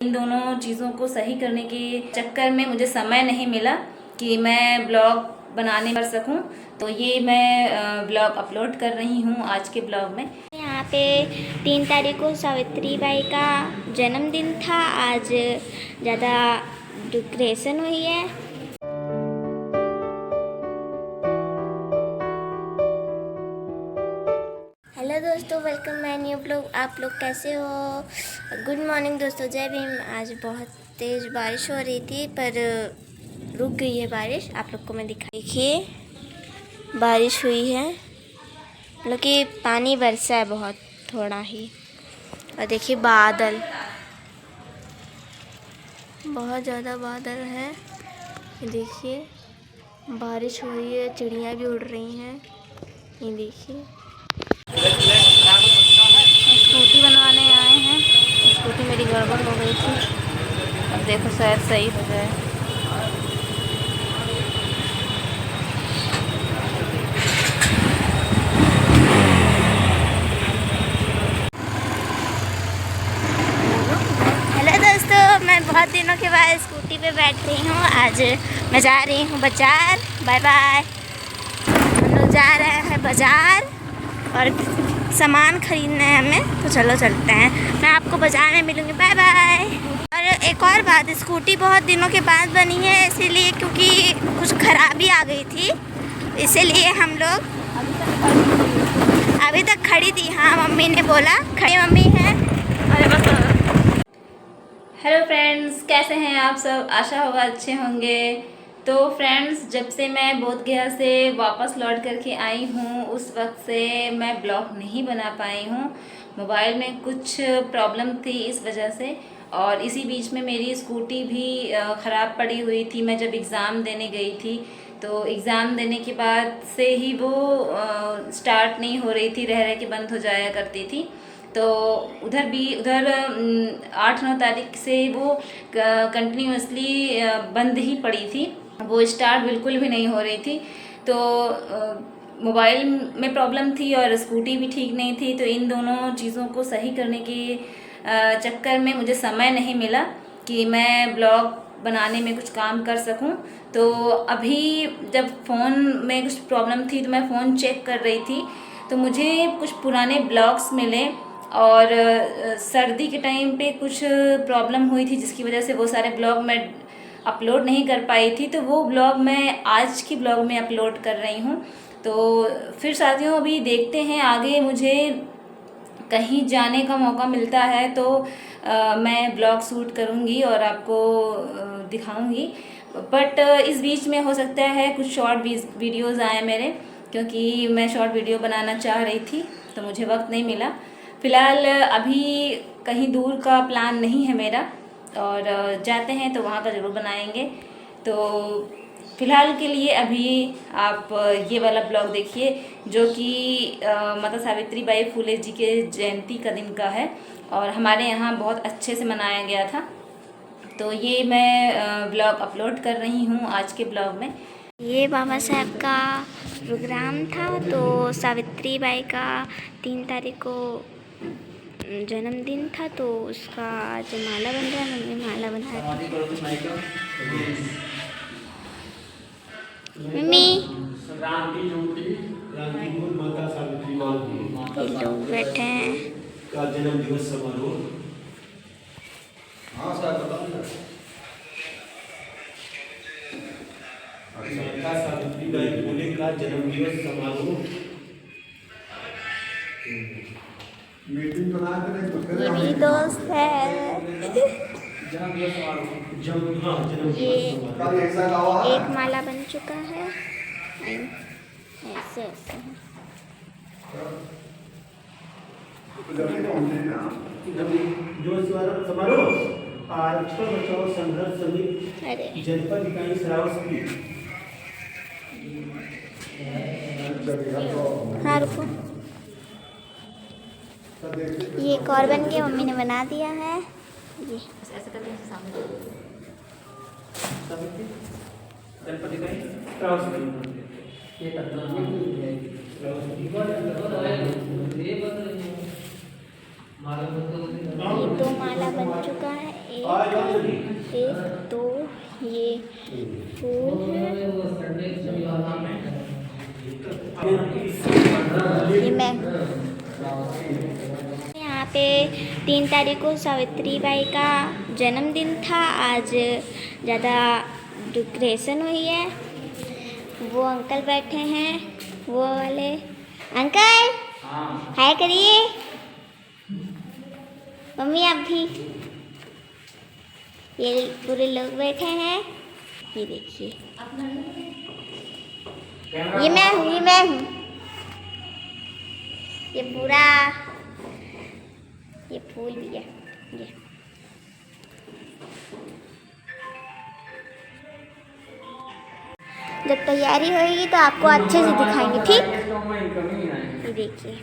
इन दोनों चीज़ों को सही करने के चक्कर में मुझे समय नहीं मिला कि मैं ब्लॉग बनाने कर सकूं, तो ये मैं ब्लॉग अपलोड कर रही हूं आज के ब्लॉग में। यहाँ पे 3 तारीख को सावित्री बाई का जन्मदिन था। आज ज़्यादा डेकोरेशन हुई है। हेलो दोस्तों, वेलकम माय न्यू ब्लॉग। आप लोग कैसे हो? गुड मॉर्निंग दोस्तों, जय भीम। आज बहुत तेज़ बारिश हो रही थी पर रुक गई है बारिश। आप लोग को मैं देखिए बारिश हुई है, मतलब कि पानी बरसा है बहुत थोड़ा ही। और देखिए बादल, बहुत ज़्यादा बादल है। ये देखिए बारिश हो रही है, चिड़िया भी उड़ रही हैं। ये देखिए स्कूटी बनवाने आए हैं। स्कूटी मेरी गड़बड़ हो गई थी, अब देखो शायद सही हो जाए। हेलो दोस्तों, मैं बहुत दिनों के बाद स्कूटी पे बैठ रही हूँ। आज मैं जा रही हूँ बाजार। Bye bye. हम लोग जा रहे हैं बाजार और सामान खरीदना है हमें, तो चलो चलते हैं। मैं आपको बाजार में मिलूँगी। Bye bye. और एक और बात, स्कूटी बहुत दिनों के बाद बनी है, इसीलिए क्योंकि कुछ खराबी आ गई थी, इसीलिए हम लोग अभी तक खड़ी थी। हाँ, मम्मी ने बोला खड़ी मम्मी है। अरे बस। हेलो फ्रेंड्स, कैसे हैं आप सब? आशा होगा अच्छे होंगे। तो फ्रेंड्स, जब से मैं बोधगया से वापस लौट करके आई हूँ, उस वक्त से मैं ब्लॉग नहीं बना पाई हूँ। मोबाइल में कुछ प्रॉब्लम थी इस वजह से, और इसी बीच में मेरी स्कूटी भी ख़राब पड़ी हुई थी। मैं जब एग्ज़ाम देने गई थी, तो एग्ज़ाम देने के बाद से ही वो स्टार्ट नहीं हो रही थी, रह के बंद हो जाया करती थी। तो उधर 8-9 तारीख से वो कंटिन्यूसली बंद ही पड़ी थी, वो स्टार्ट बिल्कुल भी नहीं हो रही थी। तो मोबाइल में प्रॉब्लम थी और स्कूटी भी ठीक नहीं थी, तो इन दोनों चीज़ों को सही करने के चक्कर में मुझे समय नहीं मिला कि मैं ब्लॉग बनाने में कुछ काम कर सकूं। तो अभी जब फ़ोन में कुछ प्रॉब्लम थी तो मैं फ़ोन चेक कर रही थी, तो मुझे कुछ पुराने ब्लॉग्स मिले, और सर्दी के टाइम पे कुछ प्रॉब्लम हुई थी जिसकी वजह से वो सारे ब्लॉग मैं अपलोड नहीं कर पाई थी। तो वो ब्लॉग मैं आज की ब्लॉग में अपलोड कर रही हूँ। तो फिर साथियों, अभी देखते हैं आगे मुझे कहीं जाने का मौका मिलता है तो मैं ब्लॉग शूट करूँगी और आपको दिखाऊँगी। बट इस बीच में हो सकता है कुछ शॉर्ट वीडियोज़ आए मेरे, क्योंकि मैं शॉर्ट वीडियो बनाना चाह रही थी तो मुझे वक्त नहीं मिला। फ़िलहाल अभी कहीं दूर का प्लान नहीं है मेरा, और जाते हैं तो वहाँ का ज़रूर बनाएंगे। तो फ़िलहाल के लिए अभी आप ये वाला ब्लॉग देखिए, जो कि माता सावित्री बाई फुले जी के जयंती का दिन का है, और हमारे यहाँ बहुत अच्छे से मनाया गया था। तो ये मैं ब्लॉग अपलोड कर रही हूँ आज के ब्लॉग में। ये बाबा साहब का प्रोग्राम था, तो सावित्री बाई का 3 तारीख को जन्मदिन था, तो उसका आज माला बन रहा है। मम्मी माला बना रही है। मम्मी ये लोग बैठे हैं। का जन्म दिवस समारोह। हाँ सर, बता दो। माता सावित्री बाई फुले का जन्म दिवस समारोह। मीटिंग बना कर ये मेरी दोस्त है। जन्म दिवस समारोह। जन्म ये दिवस समारोह। एक माला बन चुका है। ऐसे ऐसे है। जो समारोह आरक्षण बचाओ संघर्ष समिति जनपद इकाई श्रावस्ती। हाँ रुको, ये एक और बन के मम्मी ने बना दिया है। ये ऐसे करके सामने जनपद इकाई श्रावस्ती। ये करना ये 2 माला बन चुका है। एक 2 ये फूल है। ये मैं यहाँ पे 3 तारीख को सावित्री बाई का जन्मदिन था। आज ज़्यादा डेकोरेशन हुई है। वो अंकल बैठे हैं, वो वाले अंकल हाय करिए। मम्मी आप भी। ये पूरे लोग बैठे हैं। ये देखिए, ये मैं हूँ। ये पूरा ये फूल भी है। ये जब तैयारी होगी तो आपको अच्छे से दिखाएंगे, ठीक। ये देखिए,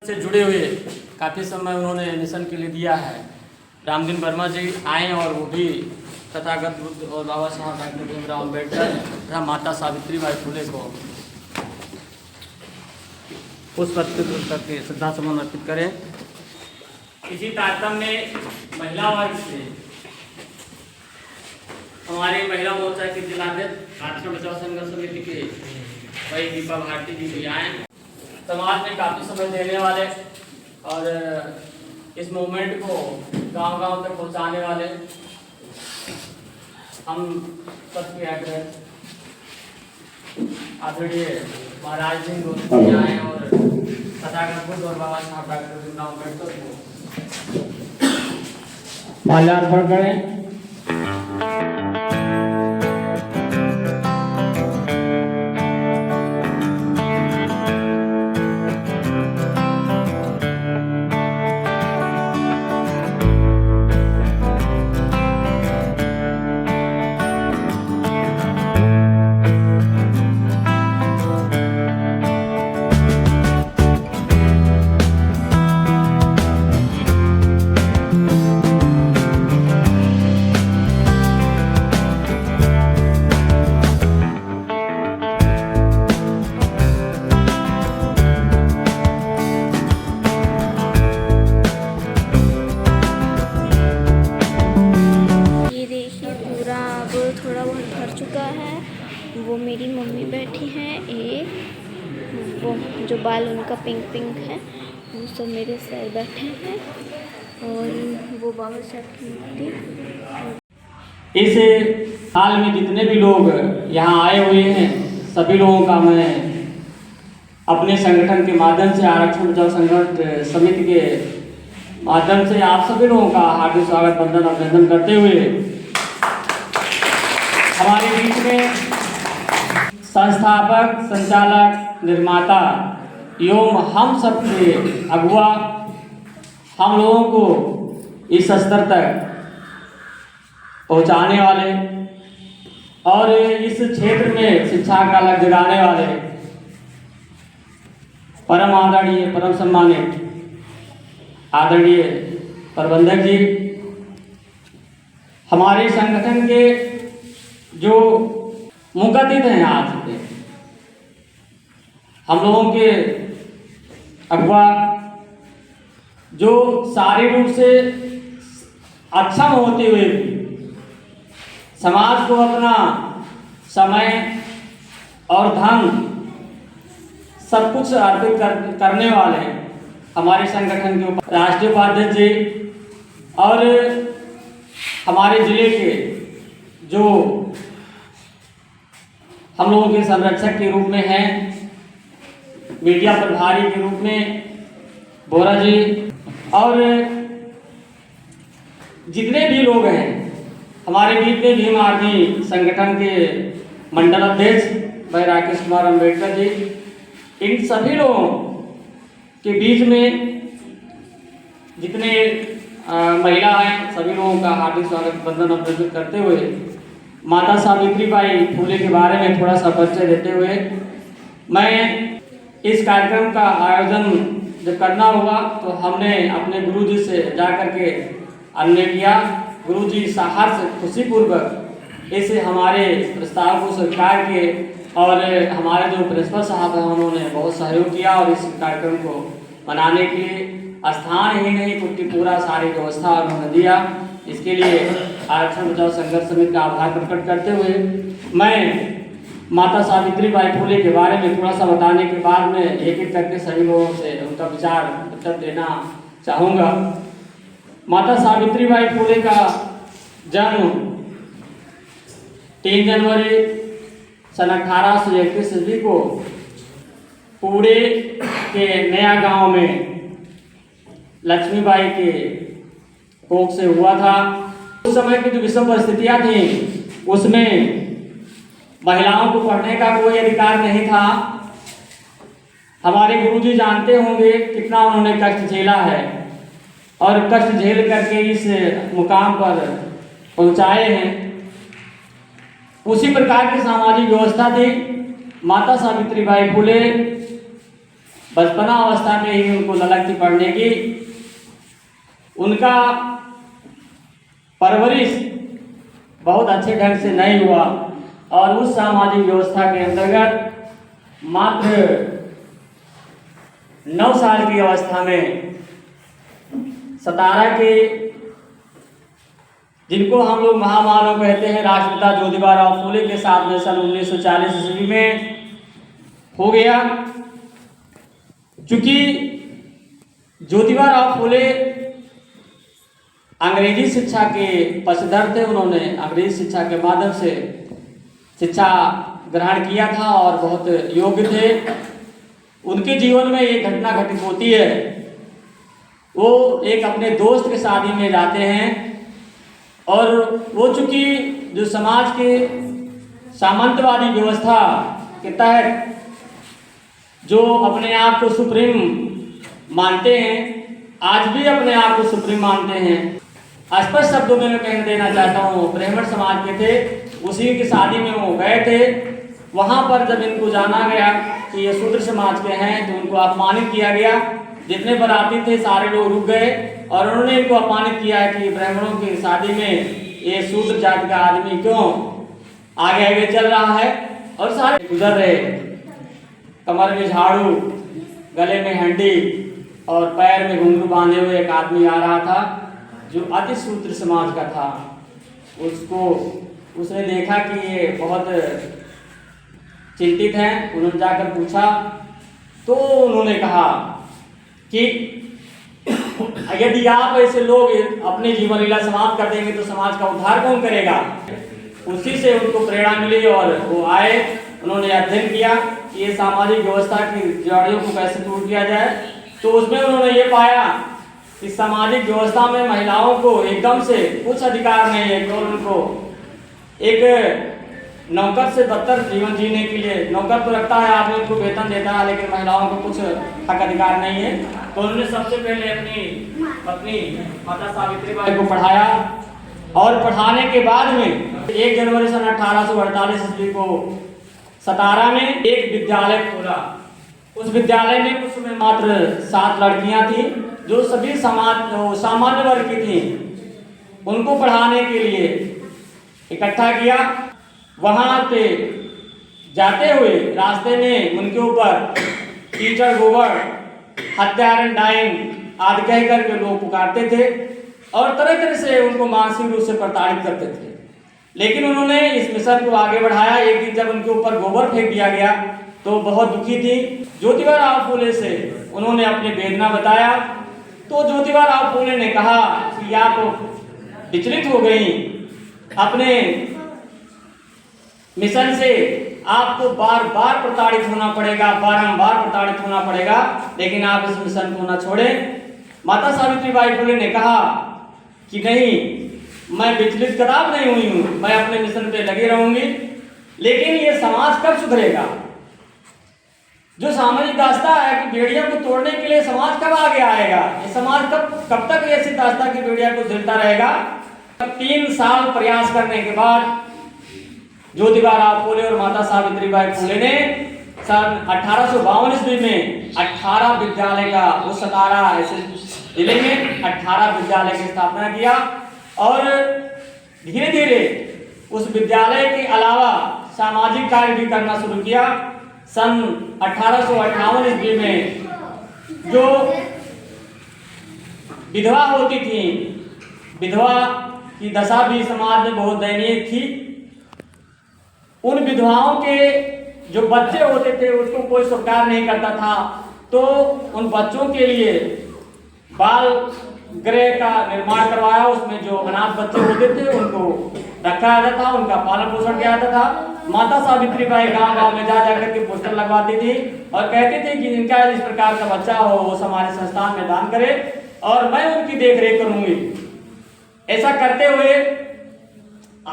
से जुड़े हुए काफ़ी समय उन्होंने मिशन के लिए दिया है। रामदीन वर्मा जी आए और वो भी तथागत बुद्ध और बाबा साहब डॉक्टर भीमराव अम्बेडकर तथा माता सावित्री बाई फुले को पुष्प अर्पित करके श्रद्धा सुमन अर्पित करें। इसी तारतम्य में महिला वर्ग से हमारे महिला मोर्चा के जिलाध्यक्ष आरक्षण बचाव संघर्ष समिति के भाई दीपा भारती जी भी आए। समाज में काफ़ी समय देने वाले और इस मूवमेंट को गांव-गांव तक पहुंचाने वाले हम सबके एड्रेस आदरणीय महाराज जी गोस्वामी आए और तथागत बुद्ध और बाबा साहब डॉक्टर भीमराव अम्बेडकर को माल्यार्पण करें। थोड़ा बहुत भर चुका है। वो मेरी मम्मी बैठी हैं, एक वो जो बाल उनका पिंक पिंक है, वो सब मेरे सर बैठे हैं और वो बाबा साहब की मूर्ति। इस हाल में जितने भी लोग यहाँ आए हुए हैं सभी लोगों का मैं अपने संगठन के माध्यम से आरक्षण बचाव संघर्ष समिति के माध्यम से आप सभी लोगों का हार्दिक स्वागत वंदन अभिनंदन करते हुए हमारे बीच में संस्थापक, संचालक, निर्माता एवं हम सबके अगुआ हम लोगों को इस स्तर तक पहुंचाने वाले और इस क्षेत्र में शिक्षा का लक्ष्य जगाने वाले परम आदरणीय, परम सम्मानित आदरणीय प्रबंधक जी, हमारे संगठन के जो मुकद्दिद हैं आज के हम लोगों के अगुआ, जो शारीरिक रूप से अक्षम होते हुए भी समाज को अपना समय और धन सब कुछ अर्पित करने वाले हमारे संगठन के राष्ट्रीय उपाध्यक्ष जी और हमारे जिले के जो हम लोगों के संरक्षक के रूप में हैं, मीडिया प्रभारी के रूप में बोरा जी और जितने भी लोग हैं हमारे बीच में भीम आर्मी संगठन के मंडल अध्यक्ष भाई राकेश कुमार अम्बेडकर जी, इन सभी लोगों के बीच में जितने महिला हैं सभी लोगों का हार्दिक स्वागत वंदन अभिनंदन करते हुए माता सावित्री बाई फुले के बारे में थोड़ा सा परिचय देते हुए मैं इस कार्यक्रम का आयोजन जब करना हुआ तो हमने अपने गुरुजी से जाकर के अन्य किया। गुरुजी सहर्ष खुशीपूर्वक इसे हमारे प्रस्ताव को स्वीकार किए और हमारे जो प्रिंसिपल साहब हैं उन्होंने बहुत सहयोग किया और इस कार्यक्रम को मनाने के लिए स्थान ही नहीं कुछ पूरा सारी व्यवस्था उन्होंने दिया। इसके लिए आरक्षण बचाओ संघर्ष समिति का आभार प्रकट करते हुए मैं माता सावित्री बाई फुले के बारे में थोड़ा सा बताने के बाद में एक एक करके सभी लोगों से उनका विचार उत्तर देना चाहूँगा। माता सावित्री बाई फुले का जन्म 3 जनवरी सन 1831 ईस्वी को पुणे के नया गांव में लक्ष्मीबाई के कोख से हुआ था। उस समय की जो विषम परिस्थितियां थी उसमें महिलाओं को पढ़ने का कोई अधिकार नहीं था। हमारे गुरुजी जानते होंगे कितना उन्होंने कष्ट झेला है और कष्ट झेल करके इस मुकाम पर पहुंचाए हैं। उसी प्रकार की सामाजिक व्यवस्था थी। माता सावित्री बाई फुले बचपना अवस्था में ही उनको ललक थी पढ़ने की। उनका परवरिश बहुत अच्छे ढंग से नहीं हुआ और उस सामाजिक व्यवस्था के अंतर्गत मात्र 9 साल की अवस्था में सतारा के जिनको हम लोग महामानव कहते हैं राष्ट्रपिता ज्योतिबा राव फुले के साथ में सन 1940 ईस्वी में हो गया। चूंकि ज्योतिबा राव फुले अंग्रेजी शिक्षा के पक्षधर थे, उन्होंने अंग्रेजी शिक्षा के माध्यम से शिक्षा ग्रहण किया था और बहुत योग्य थे। उनके जीवन में एक घटना घटित होती है। वो एक अपने दोस्त के शादी में जाते हैं और वो चूंकि जो समाज के सामंतवादी व्यवस्था के तहत जो अपने आप को सुप्रीम मानते हैं, आज भी अपने आप को सुप्रीम मानते हैं। स्पष्ट शब्दों में मैं कहना देना चाहता हूँ, ब्राह्मण समाज के थे, उसी की शादी में वो गए थे। वहाँ पर जब इनको जाना गया कि ये शूद्र समाज के हैं तो उनको अपमानित किया गया। जितने बाराती थे सारे लोग रुक गए और उन्होंने इनको अपमानित किया कि ब्राह्मणों की शादी में ये शूद्र जाति का आदमी क्यों आगे आगे चल रहा है। और सारे गुजर रहे, कमर में झाड़ू, गले में हंडी और पैर में घुंघरू बांधे हुए एक आदमी आ रहा था जो अति शूद्र समाज का था। उसने देखा कि ये बहुत चिंतित हैं। उन्होंने जाकर पूछा तो उन्होंने कहा कि यदि आप ऐसे लोग अपनी जीवन लीला समाप्त कर देंगे तो समाज का उद्धार कौन करेगा। उसी से उनको प्रेरणा मिली और वो आए। उन्होंने अध्ययन किया कि ये सामाजिक व्यवस्था की जड़ियों को कैसे दूर किया जाए। तो उसमें उन्होंने ये पाया कि सामाजिक व्यवस्था में महिलाओं को एकदम से कुछ अधिकार नहीं है, केवल उनको एक नौकर से बदतर जीवन जीने के लिए, नौकर तो रखता है आदमी को वेतन देता है लेकिन महिलाओं को कुछ हक अधिकार नहीं है। तो उन्होंने सबसे पहले अपनी पत्नी माता सावित्री बाई को पढ़ाया और पढ़ाने के बाद में 1 जनवरी सन 1848 ईस्वी को सतारा में एक विद्यालय खोला। उस विद्यालय में उस समय मात्र 7 लड़कियां थी जो सभी सामान्य वर्ग की थी। उनको पढ़ाने के लिए इकट्ठा किया। वहां पे जाते हुए रास्ते में उनके ऊपर टीचर गोबर, हत्यारन, डाइंग आदि कह करके लोग पुकारते थे और तरह तरह से उनको मानसिक रूप से प्रताड़ित करते थे। लेकिन उन्होंने इस मिशन को आगे बढ़ाया। एक दिन जब उनके ऊपर गोबर फेंक दिया गया तो बहुत दुखी थी। ज्योतिबा राव फुले से उन्होंने अपनी वेदना बताया तो ज्योतिबा राव फुले ने कहा कि आप विचलित हो गई अपने मिशन से, आपको बार बार प्रताड़ित होना पड़ेगा, बारंबार प्रताड़ित होना पड़ेगा, लेकिन आप इस मिशन को न छोड़ें। माता सावित्री बाई फुले ने कहा कि नहीं, मैं विचलित कदाप नहीं हुई हूँ, मैं अपने मिशन पे लगी रहूंगी। लेकिन ये समाज कब सुधरेगा? जो सामाजिक दास्ता है कि बेड़िया को तोड़ने के लिए समाज कब आगे आएगा? ये समाज कब तक ऐसी दास्ता की बेड़िया को झेलता रहेगा? 3 साल प्रयास करने के बाद ज्योतिबा राव फुले और माता सावित्री बाई फुले ने सन 1852 ईस्वी में 18 विद्यालय का उस सतारा जिले में 18 विद्यालय की स्थापना किया और धीरे धीरे उस विद्यालय के अलावा सामाजिक कार्य भी करना शुरू किया। सन 1858 ईस्वी में जो विधवा होती थी, विधवा की दशा भी समाज में बहुत दयनीय थी। उन विधवाओं के जो बच्चे होते थे उसको कोई स्वीकार नहीं करता था, तो उन बच्चों के लिए बाल गृह का निर्माण करवाया। उसमें जो अनाथ बच्चे होते थे उनको रखा जाता था, उनका पालन पोषण किया जाता था। माता सावित्रीबाई गांव-गांव में जा जाकर के पोस्टर लगवाती थी और कहते थे कि जिनका इस प्रकार का बच्चा हो वो हमारे संस्थान में दान करे और मैं उनकी देख रेख करूंगी। ऐसा करते हुए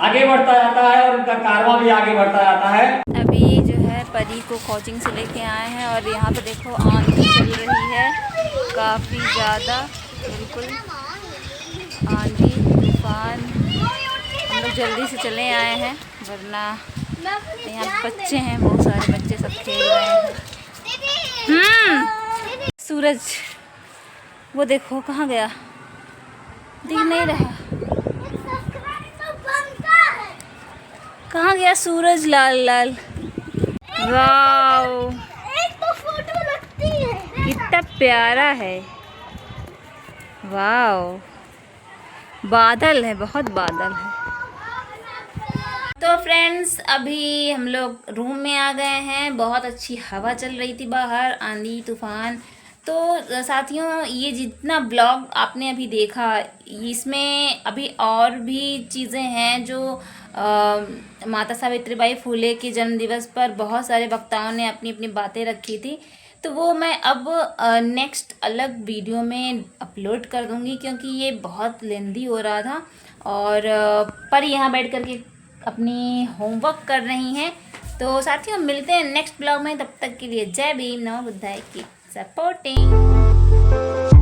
आगे बढ़ता जाता है और उनका कारवां भी आगे बढ़ता जाता है। अभी जो है परी को कोचिंग से लेके आए हैं और यहाँ पे देखो आंधी चल रही है काफ़ी ज़्यादा, बिल्कुल आंधी तूफान। हम लोग जल्दी से चले आए हैं वरना यहाँ बच्चे हैं, बहुत सारे बच्चे सब खेल रहे हैं। सूरज वो देखो कहाँ गया, दिख नहीं रहा, कहाँ गया सूरज लाल लाल। वाओ एक तो फोटो लगती है, कितना प्यारा है। वाओ बादल है, बहुत बादल है। तो फ्रेंड्स अभी हम लोग रूम में आ गए हैं। बहुत अच्छी हवा चल रही थी बाहर, आंधी तूफान। तो साथियों ये जितना ब्लॉग आपने अभी देखा इसमें अभी और भी चीज़ें हैं जो माता सावित्रीबाई फुले के जन्मदिवस पर बहुत सारे वक्ताओं ने अपनी अपनी बातें रखी थी, तो वो मैं अब नेक्स्ट अलग वीडियो में अपलोड कर दूंगी क्योंकि ये बहुत लेंदी हो रहा था। और पर यहाँ बैठ कर के अपनी होमवर्क कर रही हैं। तो साथियों मिलते हैं नेक्स्ट ब्लॉग में, तब तक के लिए जय भीम, नमो बुद्धाय, की सपोर्टिंग।